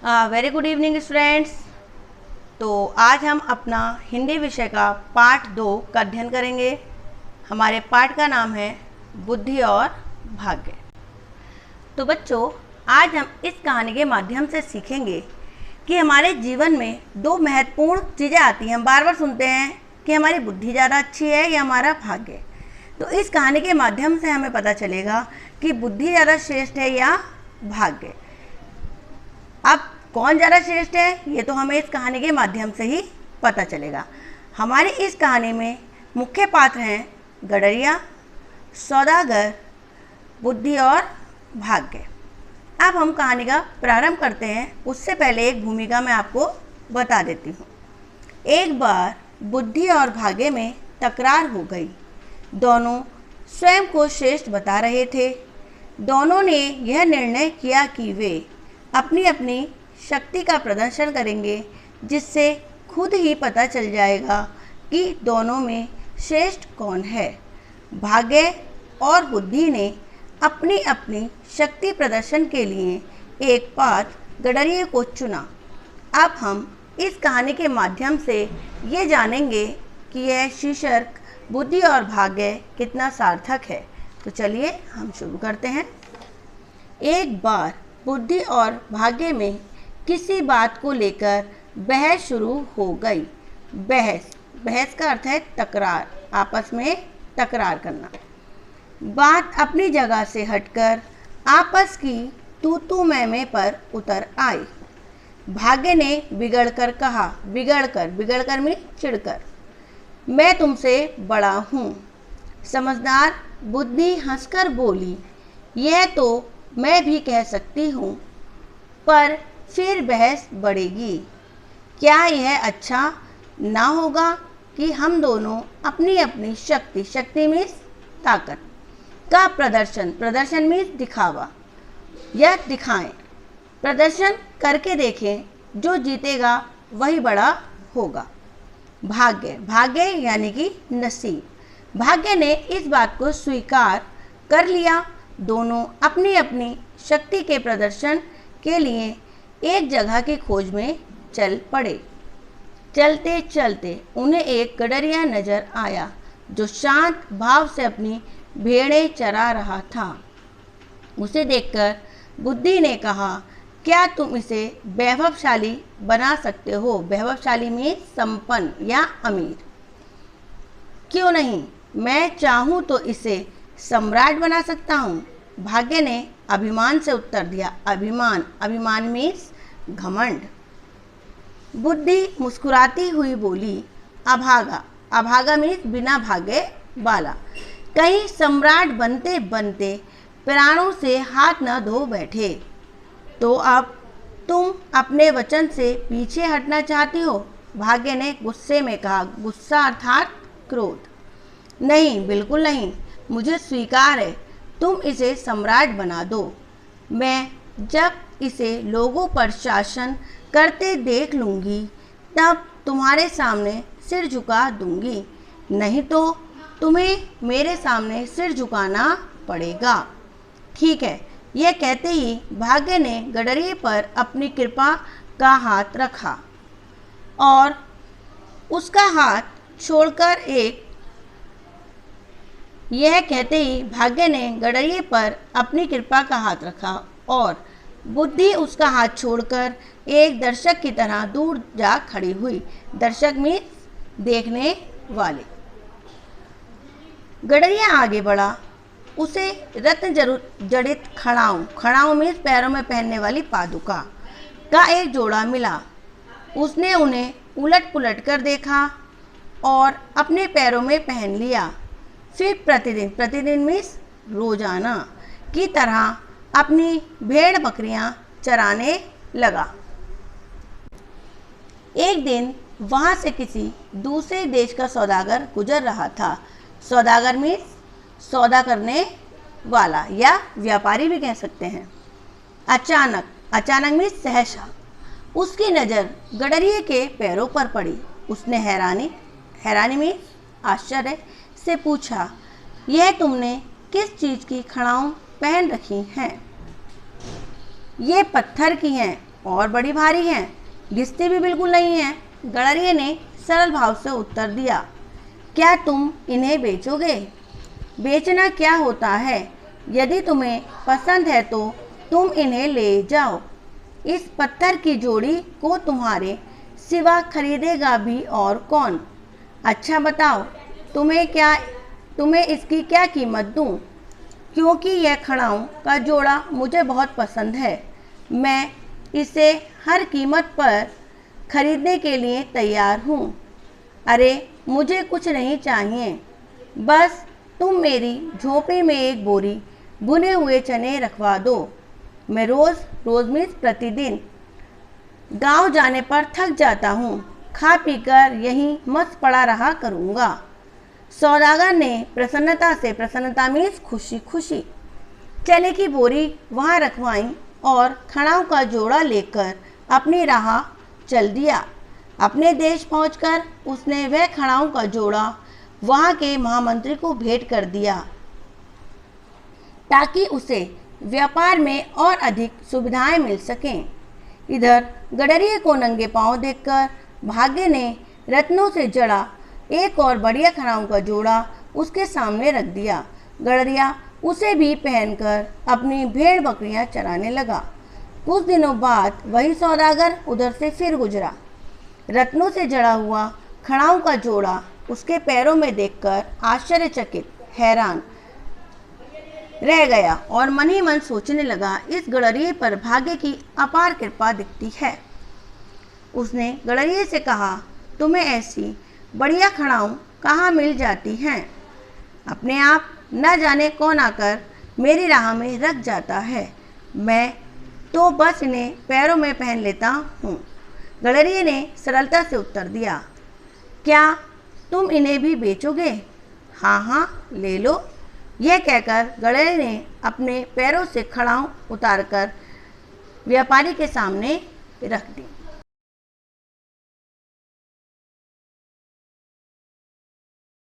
Very good evening students. तो आज हम अपना हिंदी विषय का पाठ 2 का अध्ययन करेंगे। हमारे पाठ का नाम है बुद्धि और भाग्य। तो बच्चों, आज हम इस कहानी के माध्यम से सीखेंगे कि हमारे जीवन में 2 महत्वपूर्ण चीज़ें आती हैं। हम बार बार सुनते हैं कि हमारी बुद्धि ज़्यादा अच्छी है या हमारा भाग्य। तो इस कहानी के माध्यम से हमें पता चलेगा कि बुद्धि ज़्यादा श्रेष्ठ है या भाग्य। अब कौन ज़्यादा श्रेष्ठ है ये तो हमें इस कहानी के माध्यम से ही पता चलेगा। हमारी इस कहानी में मुख्य पात्र हैं गडरिया, सौदागर, बुद्धि और भाग्य। अब हम कहानी का प्रारंभ करते हैं। उससे पहले एक भूमिका मैं आपको बता देती हूँ। एक बार बुद्धि और भाग्य में तकरार हो गई। दोनों स्वयं को श्रेष्ठ बता रहे थे। दोनों ने यह निर्णय किया कि वे अपनी अपनी शक्ति का प्रदर्शन करेंगे, जिससे खुद ही पता चल जाएगा कि दोनों में श्रेष्ठ कौन है। भाग्य और बुद्धि ने अपनी अपनी शक्ति प्रदर्शन के लिए एक पात्र गडरिये को चुना। अब हम इस कहानी के माध्यम से ये जानेंगे कि यह शीर्षक बुद्धि और भाग्य कितना सार्थक है। तो चलिए हम शुरू करते हैं। एक बार बुद्धि और भाग्य में किसी बात को लेकर बहस शुरू हो गई। बहस का अर्थ है तकरार, आपस में तकरार करना। बात अपनी जगह से हटकर आपस की तू तू मैं पर उतर आई। भाग्य ने बिगड़कर कहा, बिगड़कर में चिढ़कर, मैं तुमसे बड़ा हूँ। समझदार बुद्धि हंसकर बोली, यह तो मैं भी कह सकती हूँ, पर फिर बहस बढ़ेगी। क्या यह अच्छा ना होगा कि हम दोनों अपनी अपनी शक्ति में ताकत का प्रदर्शन में दिखावा या दिखाएं। प्रदर्शन करके देखें, जो जीतेगा वही बड़ा होगा। भाग्य यानी कि नसीब। भाग्य ने इस बात को स्वीकार कर लिया। दोनों अपनी अपनी शक्ति के प्रदर्शन के लिए एक जगह की खोज में चल पड़े। चलते चलते उन्हें एक गडरिया नजर आया, जो शांत भाव से अपनी भेड़ें चरा रहा था। उसे देखकर बुद्धि ने कहा, क्या तुम इसे वैभवशाली बना सकते हो? वैभवशाली में संपन्न या अमीर। क्यों नहीं, मैं चाहूँ तो इसे सम्राट बना सकता हूँ। भाग्य ने अभिमान से उत्तर दिया। अभिमान में घमंड। बुद्धि मुस्कुराती हुई बोली, अभागा में बिना भागे वाला। कहीं सम्राट बनते बनते प्राणों से हाथ न धो बैठे तो अब तुम अपने वचन से पीछे हटना चाहती हो? भाग्य ने गुस्से में कहा। गुस्सा अर्थात क्रोध। नहीं, बिल्कुल नहीं, मुझे स्वीकार है, तुम इसे सम्राट बना दो। मैं जब इसे लोगों पर शासन करते देख लूँगी, तब तुम्हारे सामने सिर झुका दूँगी, नहीं तो तुम्हें मेरे सामने सिर झुकाना पड़ेगा। ठीक है। यह कहते ही भाग्य ने गडरिये पर अपनी कृपा का हाथ रखा और उसका हाथ छोड़कर यह कहते ही भाग्य ने गडरिये पर अपनी कृपा का हाथ रखा और बुद्धि उसका हाथ छोड़कर एक दर्शक की तरह दूर जा खड़ी हुई। दर्शक में देखने वाले। गडरिया आगे बढ़ा। उसे रत्न जड़ित खड़ाऊ में पैरों में पहनने वाली पादुका का एक जोड़ा मिला। उसने उन्हें उलट पुलट कर देखा और अपने पैरों में पहन लिया। फिर प्रतिदिन में रोजाना की तरह अपनी भेड़ बकरियां चराने लगा। एक दिन वहां से किसी दूसरे देश का सौदागर गुजर रहा था। सौदागर में सौदा करने वाला या व्यापारी भी कह सकते हैं। अचानक में सहसा उसकी नज़र गडरिये के पैरों पर पड़ी। उसने हैरानी में आश्चर्य से पूछा, यह तुमने किस चीज़ की खड़ाऊं पहन रखी हैं? ये पत्थर की हैं, और बड़ी भारी हैं, घिसती भी बिल्कुल नहीं हैं। गडरिये ने सरल भाव से उत्तर दिया, क्या तुम इन्हें बेचोगे? बेचना क्या होता है? यदि तुम्हें पसंद है तो तुम इन्हें ले जाओ। इस पत्थर की जोड़ी को तुम्हारे सिवा खरीदेगा भी और कौन? अच्छा बताओ, तुम्हें इसकी क्या कीमत दूं? क्योंकि यह खड़ाऊं का जोड़ा मुझे बहुत पसंद है, मैं इसे हर कीमत पर खरीदने के लिए तैयार हूँ। अरे मुझे कुछ नहीं चाहिए, बस तुम मेरी झोपड़ी में एक बोरी भुने हुए चने रखवा दो। मैं रोज़ मीन्स प्रतिदिन गांव जाने पर थक जाता हूँ, खा पीकर यहीं मस्त पड़ा रहा करूँगा। सौदागर ने प्रसन्नता मीन्स खुशी चने की बोरी वहाँ रखवाई और खड़ाऊ का जोड़ा लेकर अपनी राह चल दिया। अपने देश पहुंचकर उसने वह खड़ाऊ का जोड़ा वहाँ के महामंत्री को भेंट कर दिया ताकि उसे व्यापार में और अधिक सुविधाएं मिल सकें। इधर गडरिये को नंगे पांव देखकर भाग्य ने रत्नों से जड़ा एक और बढ़िया खड़ाऊ का जोड़ा उसके सामने रख दिया। गडरिया उसे भी पहनकर अपनी भेड़ बकरियां चराने लगा। कुछ दिनों बाद वही सौदागर उधर से फिर गुजरा। रत्नों से जड़ा हुआ खड़ाऊ का जोड़ा उसके पैरों में देखकर आश्चर्यचकित हैरान रह गया और मन ही मन सोचने लगा, इस गडरिये पर भाग्य की अपार कृपा दिखती है। उसने गडरिये से कहा, तुम्हें ऐसी बढ़िया खड़ाऊ कहाँ मिल जाती हैं? अपने आप न जाने कौन आकर मेरी राह में रख जाता है, मैं तो बस इन्हें पैरों में पहन लेता हूँ। गडरिये ने सरलता से उत्तर दिया, क्या तुम इन्हें भी बेचोगे? हाँ हाँ, ले लो। यह कहकर गडरिये ने अपने पैरों से खड़ाऊ उतारकर व्यापारी के सामने रख दी।